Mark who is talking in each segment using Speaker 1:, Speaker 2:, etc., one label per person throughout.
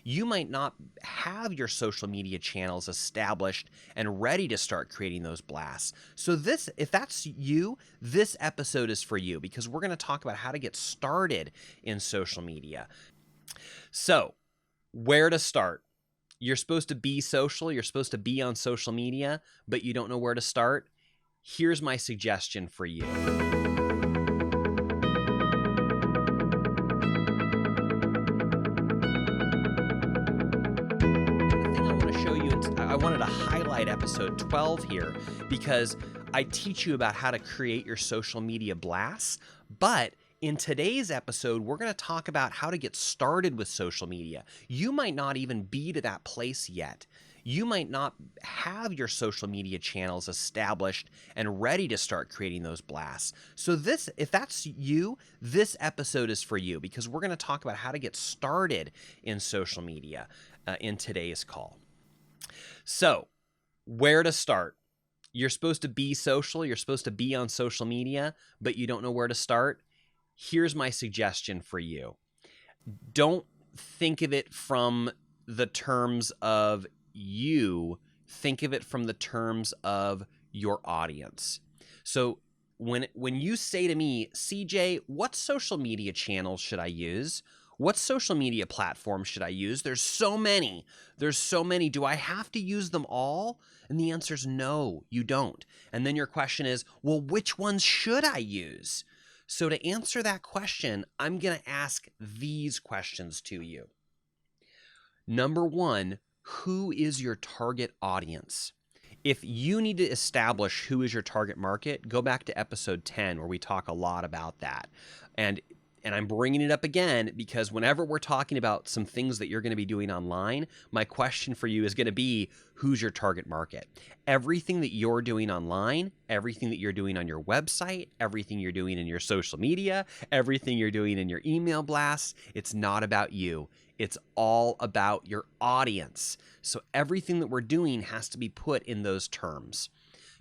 Speaker 1: You might not have your social media channels established and ready to start creating those blasts. So if that's you, this episode is for you, because we're going to talk about how to get started in social media. So, where to start? You're supposed to be social, you're supposed to be on social media, but you don't know where to start? Here's my suggestion for you. I wanted to highlight episode 12 here because I teach you about how to create your social media blasts. But in today's episode, we're going to talk about how to get started with social media. You might not even be to that place yet. You might not have your social media channels established and ready to start creating those blasts. So if that's you, this episode is for you, because we're going to talk about how to get started in social media in today's call. So, where to start? You're supposed to be social, you're supposed to be on social media, but you don't know where to start? Here's my suggestion for you. Don't think of it from the terms of you, think of it from the terms of your audience. So, when you say to me, CJ, what social media channels should I use? What social media platforms should I use? There's so many. Do I have to use them all? And the answer is no, you don't. And then your question is, well, which ones should I use? So to answer that question, I'm going to ask these questions to you. Number one, who is your target audience? If you need to establish who is your target market, go back to episode 10 where we talk a lot about that. And I'm bringing it up again because whenever we're talking about some things that you're going to be doing online, my question for you is going to be, who's your target market? Everything that you're doing online, everything that you're doing on your website, everything you're doing in your social media, everything you're doing in your email blasts, it's not about you. It's all about your audience. So everything that we're doing has to be put in those terms.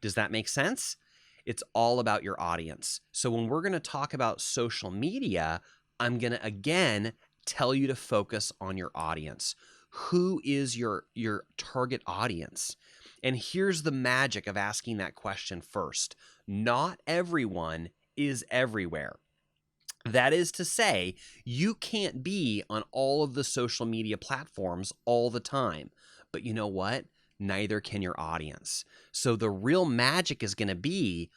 Speaker 1: Does that make sense? It's all about your audience. So when we're going to talk about social media, I'm going to, again, tell you to focus on your audience. Who is your target audience? And here's the magic of asking that question first. Not everyone is everywhere. That is to say, you can't be on all of the social media platforms all the time. But you know what? Neither can your audience. So the real magic is going to be,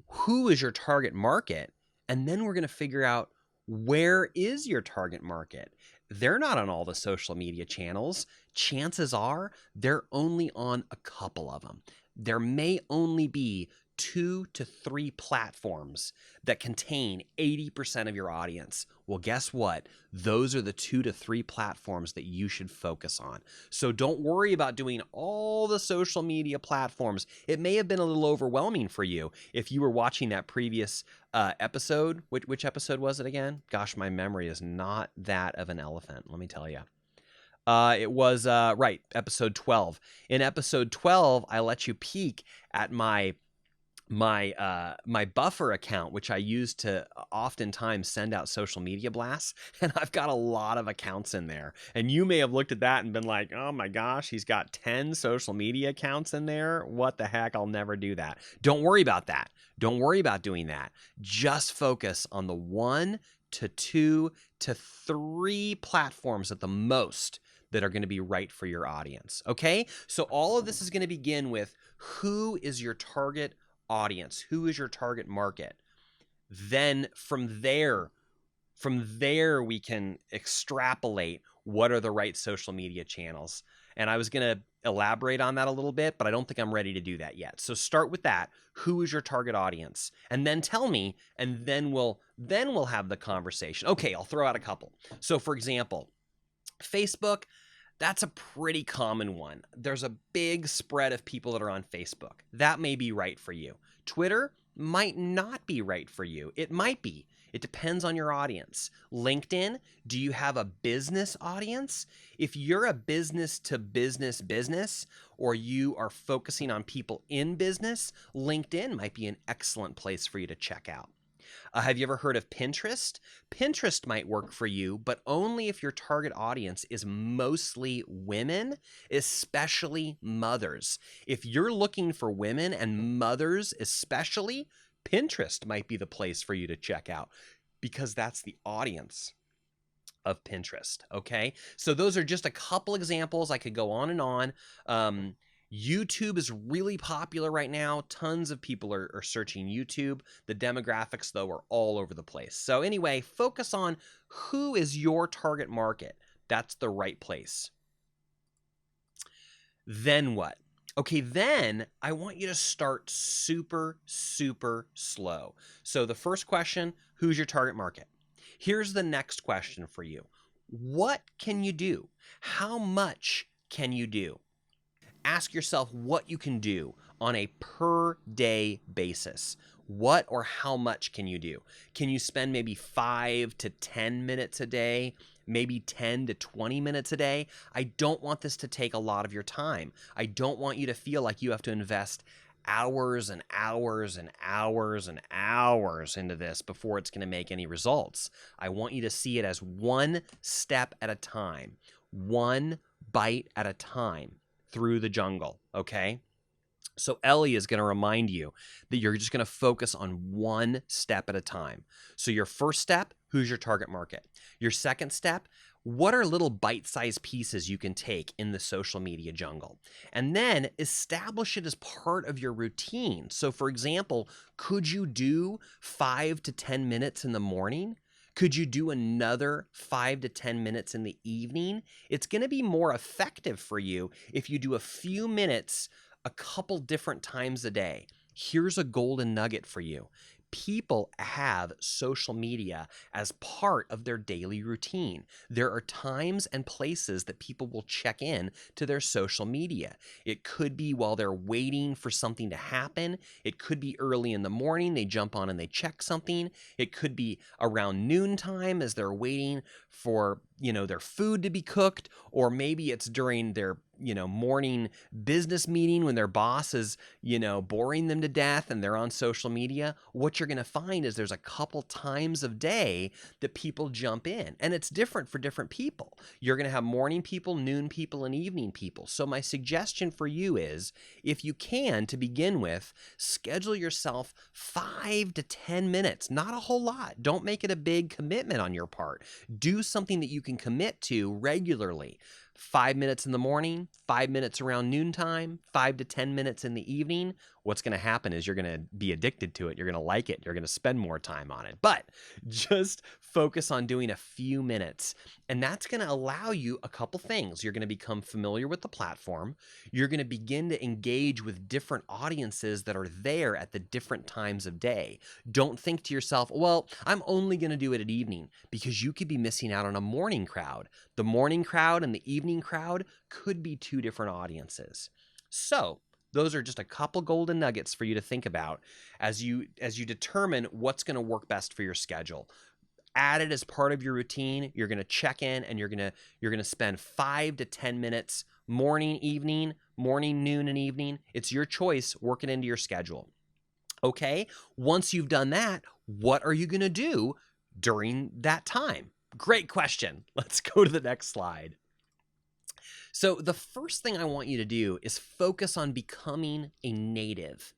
Speaker 1: who is your target market? And then we're going to figure out, where is your target market? They're not on all the social media channels. Chances are they're only on a couple of them. There may only be 2 to 3 platforms that contain 80% of your audience. Well, guess what? Those are the 2 to 3 platforms that you should focus on. So don't worry about doing all the social media platforms. It may have been a little overwhelming for you if you were watching that previous episode. Which episode was it again? Gosh, my memory is not that of an elephant, let me tell you. It was, right, episode 12. In episode 12, I let you peek at my buffer account, which I use to oftentimes send out social media blasts. And I've got a lot of accounts in there. And you may have looked at that and been like, oh my gosh, he's got 10 social media accounts in there. What the heck? I'll never do that. Don't worry about that. Don't worry about doing that. Just focus on the 1 to 2 to 3 platforms at the most that are going to be right for your audience. Okay? So all of this is going to begin with, who is your target audience? Who is your target market? Then from there we can extrapolate what are the right social media channels. And I was going to elaborate on that a little bit, but I don't think I'm ready to do that yet. So start with that. Who is your target audience? And then tell me, and then we'll have the conversation. Okay, I'll throw out a couple. So for example, Facebook, that's a pretty common one. There's a big spread of people that are on Facebook. That may be right for you. Twitter might not be right for you. It might be. It depends on your audience. LinkedIn, do you have a business audience? If you're a business to business, or you are focusing on people in business, LinkedIn might be an excellent place for you to check out. Have you ever heard of Pinterest? Pinterest might work for you, but only if your target audience is mostly women, especially mothers. If you're looking for women and mothers especially, Pinterest might be the place for you to check out because that's the audience of Pinterest. Okay. So those are just a couple examples. I could go on and on. YouTube is really popular right now. Tons of people are searching YouTube. The demographics, though, are all over the place. So anyway, focus on who is your target market. That's the right place. Then what? Okay, then I want you to start super, super slow. So the first question, who's your target market? Here's the next question for you. What can you do? How much can you do? Ask yourself what you can do on a per day basis. What or how much can you do? Can you spend maybe 5 to 10 minutes a day? Maybe 10 to 20 minutes a day? I don't want this to take a lot of your time. I don't want you to feel like you have to invest hours and hours and hours and hours into this before it's going to make any results. I want you to see it as one step at a time, one bite at a time through the jungle, okay? So Ellie is going to remind you that you're just going to focus on one step at a time. So your first step, who's your target market? Your second step, what are little bite-sized pieces you can take in the social media jungle? And then establish it as part of your routine. So for example, could you do 5 to 10 minutes in the morning? Could you do another 5 to 10 minutes in the evening? It's going to be more effective for you if you do a few minutes a couple different times a day. Here's a golden nugget for you. People have social media as part of their daily routine. There are times and places that people will check in to their social media. It could be while they're waiting for something to happen. It could be early in the morning. They jump on and they check something. It could be around noontime as they're waiting for, their food to be cooked, or maybe it's during their, morning business meeting when their boss is, boring them to death and they're on social media. What you're going to find is there's a couple times of day that people jump in, and it's different for different people. You're going to have morning people, noon people, and evening people. So my suggestion for you is, if you can, to begin with, schedule yourself 5 to 10 minutes, not a whole lot. Don't make it a big commitment on your part. Do something that you can commit to regularly. 5 minutes in the morning, 5 minutes around noontime, 5 to 10 minutes in the evening. What's going to happen is you're going to be addicted to it. You're going to like it. You're going to spend more time on it. But just focus on doing a few minutes. And that's going to allow you a couple things. You're going to become familiar with the platform. You're going to begin to engage with different audiences that are there at the different times of day. Don't think to yourself, well, I'm only going to do it at evening, because you could be missing out on a morning crowd. The morning crowd and the evening crowd could be two different audiences. So those are just a couple golden nuggets for you to think about as you determine what's going to work best for your schedule. Add it as part of your routine. You're going to check in, and you're going to spend 5 to 10 minutes morning, evening, noon, and evening. It's your choice. Work it into your schedule. Okay? Once you've done that, what are you going to do during that time? Great question. Let's go to the next slide. So the first thing I want you to do is focus on becoming a native.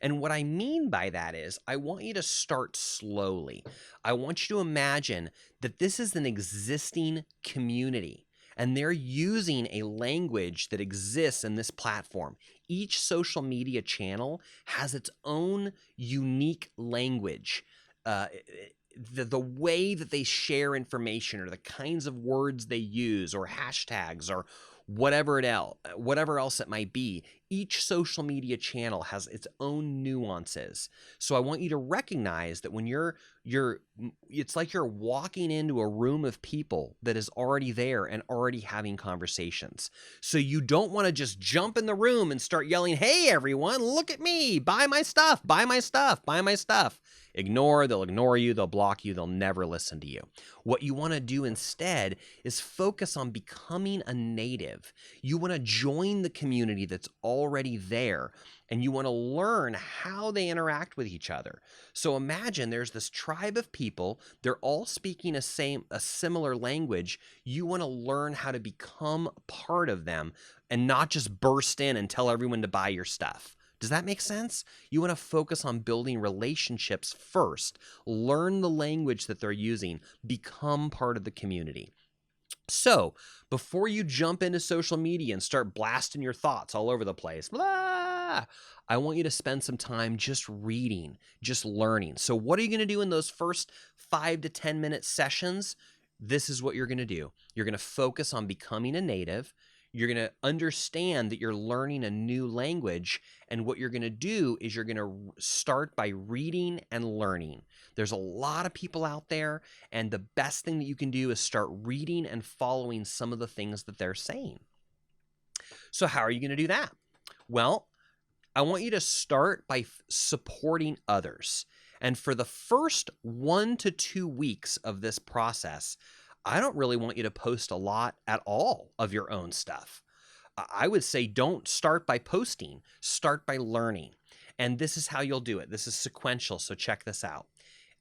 Speaker 1: And what I mean by that is I want you to start slowly. I want you to imagine that this is an existing community, and they're using a language that exists in this platform. Each social media channel has its own unique language. The way that they share information, or the kinds of words they use, or hashtags, or whatever else it might be, each social media channel has its own nuances. So I want you to recognize that when it's like you're walking into a room of people that is already there and already having conversations. So you don't want to just jump in the room and start yelling, "Hey everyone, look at me, buy my stuff, buy my stuff, buy my stuff." They'll ignore you, they'll block you, they'll never listen to you. What you want to do instead is focus on becoming a native. You want to join the community that's already already there, and you want to learn how they interact with each other. So imagine there's this tribe of people, they're all speaking a similar language. You want to learn how to become part of them and not just burst in and tell everyone to buy your stuff. Does that make sense? You want to focus on building relationships first. Learn the language that they're using. Become part of the community. So, before you jump into social media and start blasting your thoughts all over the place, blah, I want you to spend some time just reading, just learning. So, what are you going to do in those first 5 to 10 minute sessions? This is what you're going to do. You're going to focus on becoming a native. You're going to understand that you're learning a new language. And what you're going to do is you're going to start by reading and learning. There's a lot of people out there, and the best thing that you can do is start reading and following some of the things that they're saying. So how are you going to do that? Well, I want you to start by supporting others. And for the first 1 to 2 weeks of this process, I don't really want you to post a lot at all of your own stuff. I would say don't start by posting, start by learning. And this is how you'll do it. This is sequential, so check this out.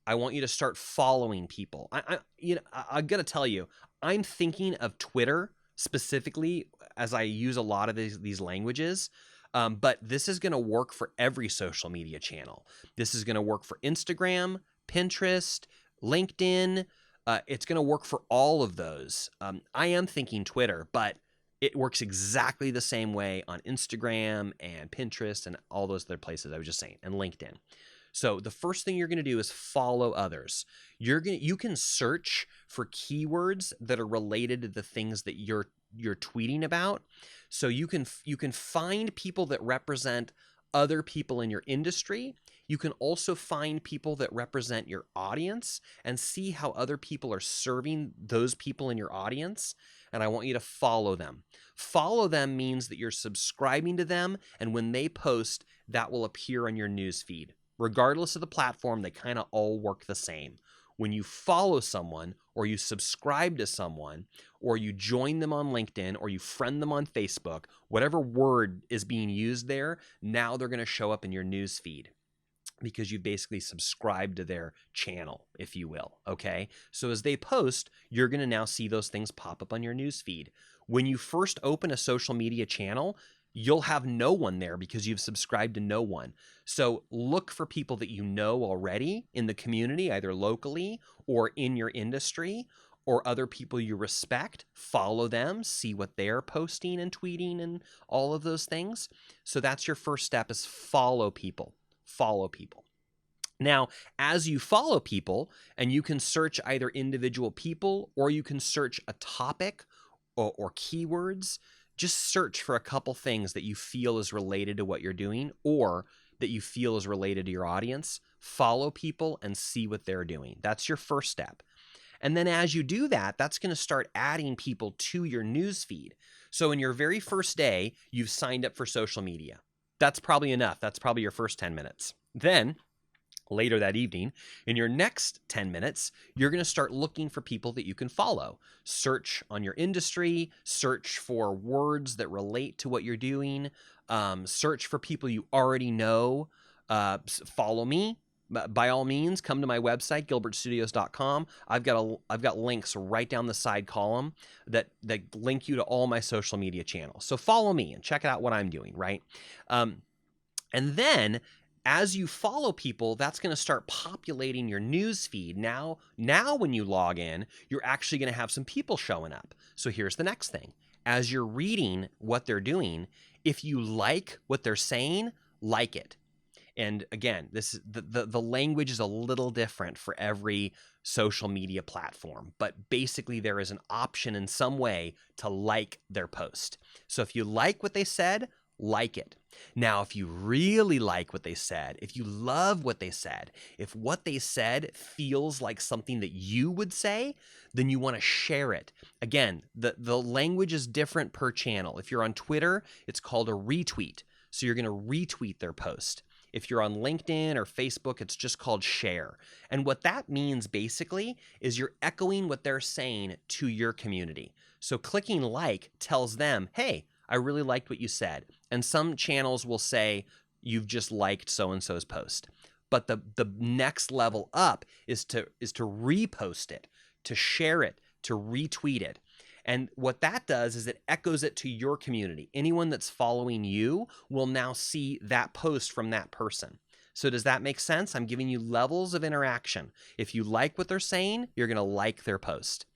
Speaker 1: I want you to start following people. I'm going to tell you, I'm thinking of Twitter specifically as I use a lot of these languages. But this is going to work for every social media channel. This is going to work for Instagram, Pinterest, LinkedIn. It's going to work for all of those. I am thinking Twitter, but it works exactly the same way on Instagram and Pinterest and all those other places I was just saying, and LinkedIn. So the first thing you're going to do is follow others. You can search for keywords that are related to the things that you're tweeting about. So you can find people that represent other people in your industry. You can also find people that represent your audience and see how other people are serving those people in your audience. And I want you to follow them. Follow them means that you're subscribing to them, and when they post, that will appear on your news feed. Regardless of the platform, they kind of all work the same. When you follow someone, or you subscribe to someone, or you join them on LinkedIn, or you friend them on Facebook, whatever word is being used there, now they're going to show up in your news feed because you basically subscribed to their channel, if you will, okay? So as they post, you're going to now see those things pop up on your news feed. When you first open a social media channel, you'll have no one there because you've subscribed to no one. So look for people that you know already in the community, either locally or in your industry, or other people you respect. Follow them, see what they're posting and tweeting and all of those things. So that's your first step, is follow people. Follow people. Now, as you follow people, and you can search either individual people or you can search a topic or keywords, just search for a couple things that you feel is related to what you're doing or that you feel is related to your audience. Follow people and see what they're doing. That's your first step. And then as you do that, that's going to start adding people to your news feed. So in your very first day, you've signed up for social media. That's probably enough. That's probably your first 10 minutes. Then later that evening, in your next 10 minutes, you're going to start looking for people that you can follow. Search on your industry, search for words that relate to what you're doing, search for people you already know. Follow me. By all means, come to my website, gilbertstudios.com. I've got links right down the side column that link you to all my social media channels. So follow me and check out what I'm doing, right? And then as you follow people, that's going to start populating your news feed. Now when you log in, you're actually going to have some people showing up. So here's the next thing. As you're reading what they're doing, if you like what they're saying, like it. And again, the language is a little different for every social media platform, but basically there is an option in some way to like their post. So if you like what they said, like it. Now, if you really like what they said, if you love what they said, if what they said feels like something that you would say, then you want to share it. Again, the language is different per channel. If you're on Twitter, it's called a retweet. So you're going to retweet their post. If you're on LinkedIn or Facebook, it's just called share. And what that means basically is you're echoing what they're saying to your community. So clicking like tells them, hey, I really liked what you said. And some channels will say, you've just liked so-and-so's post. But the next level up is to repost it, to share it, to retweet it. And what that does is it echoes it to your community. Anyone that's following you will now see that post from that person. So does that make sense? I'm giving you levels of interaction. If you like what they're saying, you're going to like their post.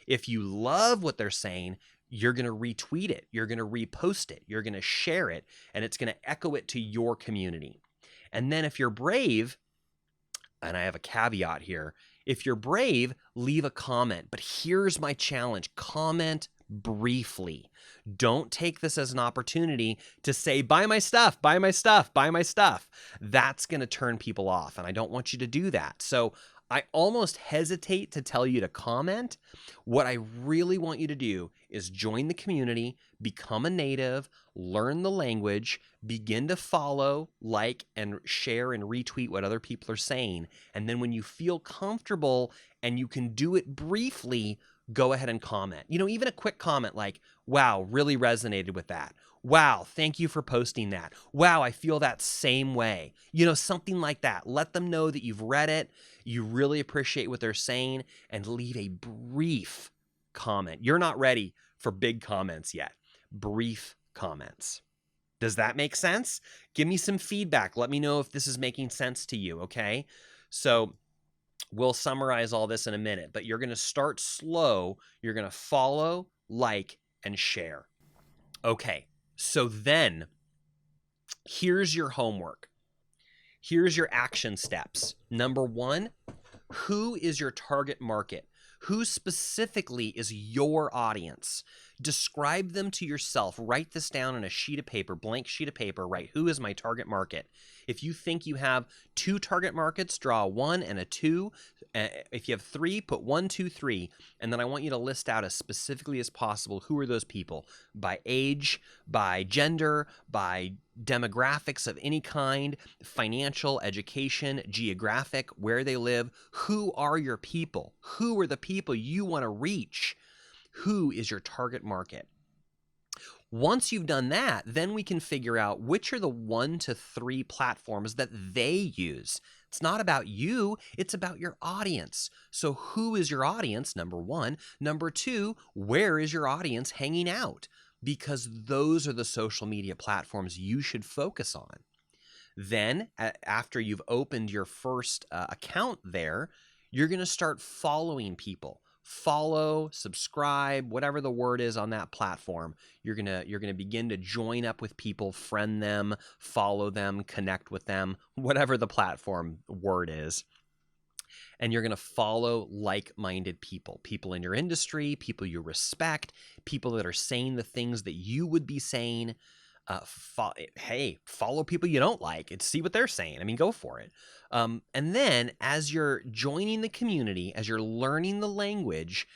Speaker 1: If you love what they're saying, you're going to retweet it. You're going to repost it. You're going to share it, and it's going to echo it to your community. And then if you're brave, and I have a caveat here, if you're brave, leave a comment. But here's my challenge. Comment briefly. Don't take this as an opportunity to say, buy my stuff, buy my stuff, buy my stuff. That's going to turn people off, and I don't want you to do that. So I almost hesitate to tell you to comment. What I really want you to do is join the community, become a native, learn the language, begin to follow, like, and share and retweet what other people are saying. And then when you feel comfortable and you can do it briefly, go ahead and comment. You know, even a quick comment like, wow, really resonated with that. Wow, thank you for posting that. Wow, I feel that same way. You know, something like that. Let them know that you've read it, you really appreciate what they're saying, and leave a brief comment. You're not ready for big comments yet. Brief comments. Does that make sense? Give me some feedback. Let me know if this is making sense to you, okay? So we'll summarize all this in a minute, but you're going to start slow. You're going to follow, like, and share. Okay, so then here's your homework. Here's your action steps. Number one, who is your target market? Who specifically is your audience? Describe them to yourself. Write this down on a sheet of paper, blank sheet of paper. Write, who is my target market? If you think you have 2 target markets, draw a 1 and a 2. If you have 3, put 1, 2, 3. And then I want you to list out as specifically as possible who are those people, by age, by gender, by demographics of any kind, financial, education, geographic, where they live. Who are your people? Who are the people you want to reach? Who is your target market? Once you've done that, then we can figure out which are the 1 to 3 platforms that they use. It's not about you, it's about your audience. So who is your audience, number 1? Number 2, where is your audience hanging out? Because those are the social media platforms you should focus on. Then, after you've opened your first account there, you're going to start following people. Follow, subscribe, whatever the word is on that platform. You're gonna begin to join up with people, friend them, follow them, connect with them, whatever the platform word is. And you're gonna follow like-minded people, people in your industry, people you respect, people that are saying the things that you would be saying. Follow people you don't like and see what they're saying. I mean, go for it. And then as you're joining the community, as you're learning the language,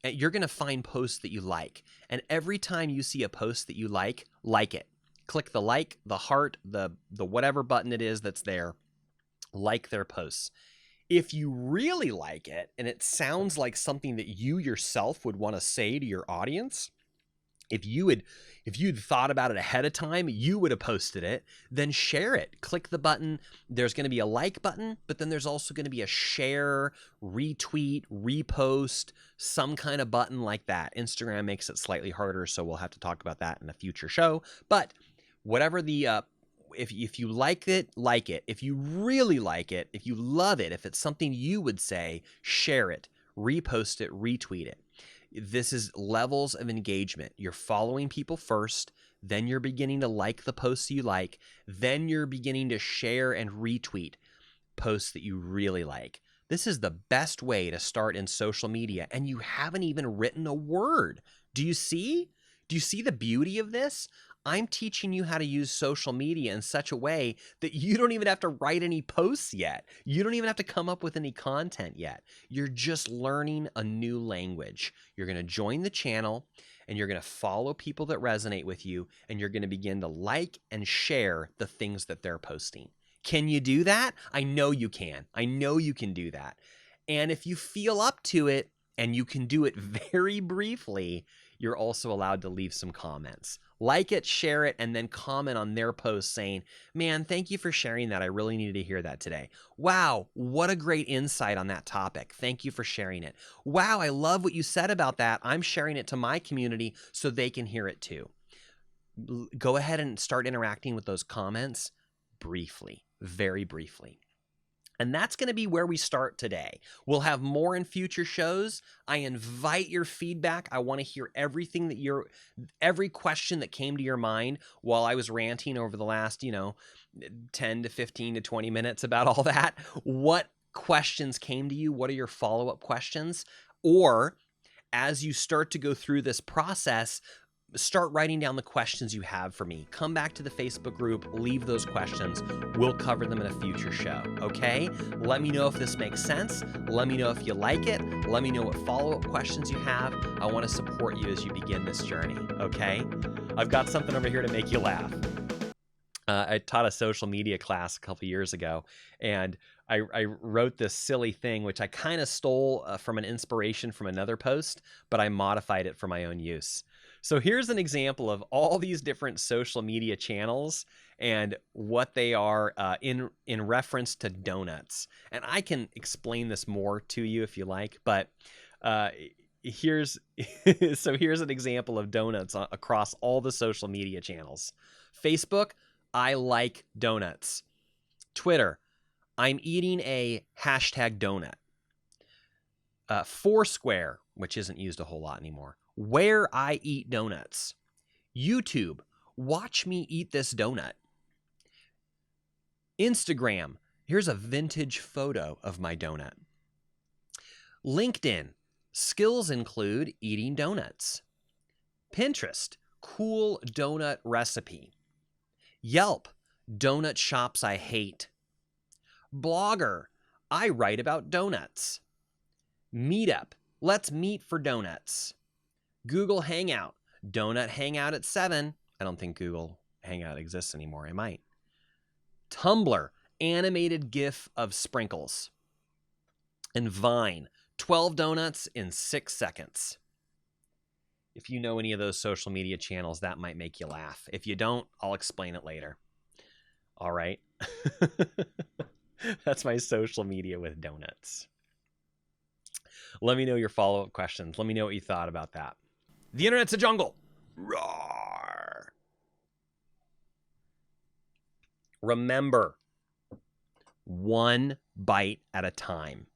Speaker 1: you're going to find posts that you like. And every time you see a post that you like it. Click the like, the heart, the whatever button it is that's there. Like their posts. If you really like it and it sounds like something that you yourself would want to say to your audience, if you'd thought about it ahead of time, you would have posted it, then share it. Click the button. There's going to be a like button, but then there's also going to be a share, retweet, repost, some kind of button like that. Instagram makes it slightly harder, so we'll have to talk about that in a future show. But whatever the if you like it, like it. If you really like it, if you love it, if it's something you would say, share it, repost it, retweet it. This is levels of engagement. You're following people first, then you're beginning to like the posts you like, then you're beginning to share and retweet posts that you really like. This is the best way to start in social media, and you haven't even written a word. Do you see? Do you see the beauty of this? I'm teaching you how to use social media in such a way that you don't even have to write any posts yet. You don't even have to come up with any content yet. You're just learning a new language. You're going to join the channel and you're going to follow people that resonate with you, and you're going to begin to like and share the things that they're posting. Can you do that? I know you can. I know you can do that. And if you feel up to it and you can do it very briefly, you're also allowed to leave some comments. Like it, share it, and then comment on their post saying, man, thank you for sharing that. I really needed to hear that today. Wow, what a great insight on that topic. Thank you for sharing it. Wow, I love what you said about that. I'm sharing it to my community so they can hear it too. Go ahead and start interacting with those comments briefly, very briefly. And that's going to be where we start today. We'll have more in future shows. I invite your feedback. I want to hear everything that every question that came to your mind while I was ranting over the last, 10 to 15 to 20 minutes about all that. What questions came to you? What are your follow-up questions? Or as you start to go through this process, start writing down the questions you have for me. Come back to the Facebook group, leave those questions. We'll cover them in a future show, okay? Let me know if this makes sense. Let me know if you like it. Let me know what follow-up questions you have. I want to support you as you begin this journey, okay? I've got something over here to make you laugh. I taught a social media class a couple years ago, and I wrote this silly thing, which I kind of stole from an inspiration from another post, but I modified it for my own use. So here's an example of all these different social media channels and what they are in reference to donuts. And I can explain this more to you if you like, but here's an example of donuts across all the social media channels. Facebook, I like donuts. Twitter, I'm eating a #donut. Foursquare, which isn't used a whole lot anymore, where I eat donuts. YouTube, watch me eat this donut. Instagram, here's a vintage photo of my donut. LinkedIn, skills include eating donuts. Pinterest, cool donut recipe. Yelp, donut shops I hate. Blogger, I write about donuts. Meetup, let's meet for donuts. Google Hangout, donut hangout at 7. I don't think Google Hangout exists anymore. I might. Tumblr, animated GIF of sprinkles. And Vine, 12 donuts in 6 seconds. If you know any of those social media channels, that might make you laugh. If you don't, I'll explain it later. All right. That's my social media with donuts. Let me know your follow-up questions. Let me know what you thought about that. The internet's a jungle. Roar. Remember, one bite at a time.